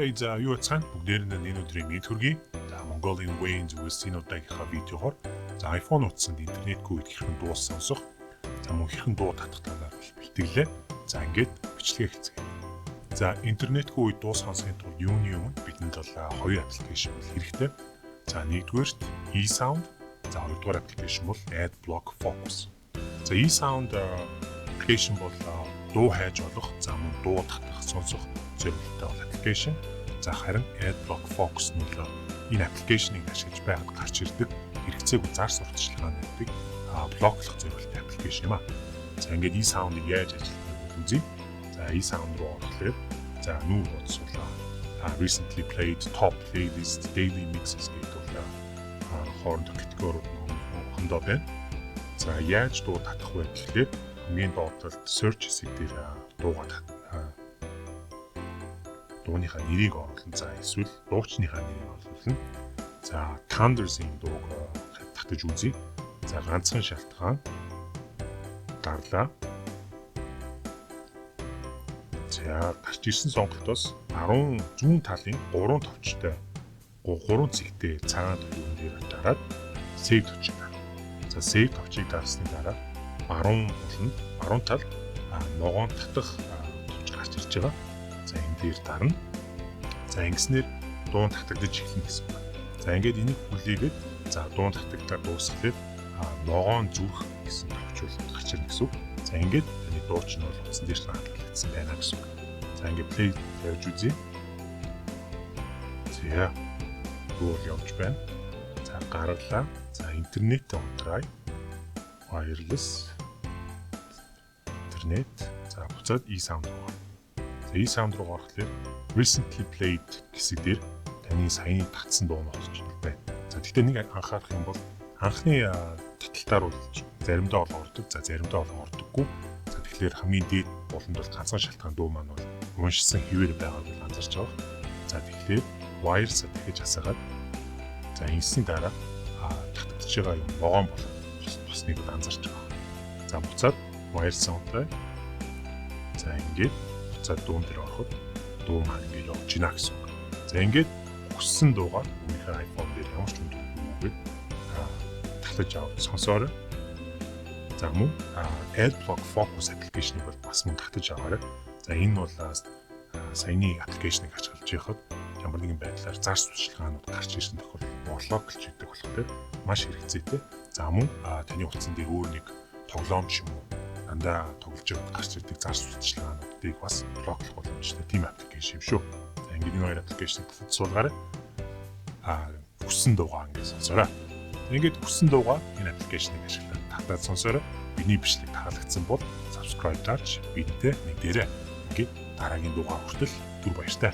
Hey за юу цаана бүгдээр нь энэ өдрийн мэд хүргэе. За Mongolian Way зүгээс энэ удаагийнхаа видеогоор за iPhone утсанд интернетгүй үед хэрхэн дуу сонсох, за мөн хэрхэн дуу татах талаар бэлтгэлээ. За ингээд бичлэгээ хийцгээе. За интернетгүй үед дуу сонсохын тулд юуны өмнө бидэнд бол хоёр аппликейшн хэрэгтэй. За нэгдүгээрт eSound, за хоёрдугаар аппликейшн бол AdBlock Focus. За eSound аппликейшн бол дуу хайж болох, за мөн дуу татах, сонсох зөвлөлттэй бол аппликейшн. За харин AdBlock Focus нь бол энэ аппликейшнийг ашиглаж байгаад гарч ирдэг хэрэгцээгүй зар сурталчилгаануудыг блоклох зөвлөлттэй аппликейшн юм аа. За ингээд eSound-ыг яаж ажиллахыг үзье. За eSound руу орохдоо за нүүр бодсуулаа. Recently played top playlist daily mixes гэдэг хоорондох категори хондоо байна. За яаж дуу татах вэ гэхлээр хамгийн доотлолт search хэсэг дээр дуугаа дууныхаа нэрийг оруулна. За эсвэл дуучныхаа нэрийг оруулна. За Thunders-ийн дууг татаж үзье. За ганцхан шалтгаан гарлаа. За гарч ирсэн сонголтоос 10 зүүн талын 3 товчтой 3 цэгтэй цагаан төвөн дээр дараад save товчийг дарна. За save товчийг дарсны дараа 10 болно. 10 тал ногоон татах товч гарч ирж байгаа. За энэ дээр дарна. За ингэснээр дуун татагдаж эхэлнэ гэсэн байна. За ингээд энийг хүлээгээд за дуун татагтаар дуусгахлээр ногоон зүрх гэсэн товчул гарч ирнэ гэсэн үг. За ингээд таны дууч нь бол утсан дээр хадгалагдсан байна гэсэн үг. За ингээд play хийж үзье. За дуу явж байна. За гаргалаа. За интернеттэй унтраа. Wireless интернет. За буцаад eSound руу. За eSound руу орохдоо recently played хэсэг дээр таны саяны татсан дуу нь олж байна. За гэхдээ нэг анхаарах юм бол анхны таталтаар бол заримдаа бол ордог, за заримдаа бол ордоггүй. За тэгэхээр хамгийн дээд болонд бол ганцхан шалтгаан дуу маань бол уншсан хэвээр байгааг бол анзаарч байгаа. За тэгэхээр wireless дахиж хасаагаад за инсний дараа татагдж байгаа юм ногоон болсныг бол анзаарч байгаа. За буцаад wireless онтой. За ингээд буцаад дуун дээр ороход дуу маань ингээд явж гинэ гэсэн үг. За ингээд хүссэн дуугаар өөрийнхөө iPhone дээр ямар ч үндэггүйгээр татаж аваад сонсоорой. За мөн AdBlock Focus аппликейшнийг бол бас мөн татаж аваарай. За энэ бол саяны аппликейшнийг ашиглаж яхад ямар нэгэн байдлаар зар сурталчилгаанууд гарч ирсэн тохиолдолд блоклж идэг болохоор маш хэрэгцээтэй. За мөн таны утсан дээр өөр нэг тоглоом ч юм уу дандаа тоглож явах гарч ирдэг зар сурталчилгаануудыг бас блоклох боломжтой тийм аппликейшн юм шүү. За ингээд энэ хоёр аппликейшнийг татцуулгаарай. Хүссэн дуугаа ингээд сонсоорой. Ингээд хүссэн дуугаа энэ аппликейшнийг ашиглаад татаад сонсоорой. Бидний бичлэг таалагдсан бол subscribe дарж бидэнтэй нэгдээрэй. Ингээд дараагийн дуугаар хүртэл түр баяртай.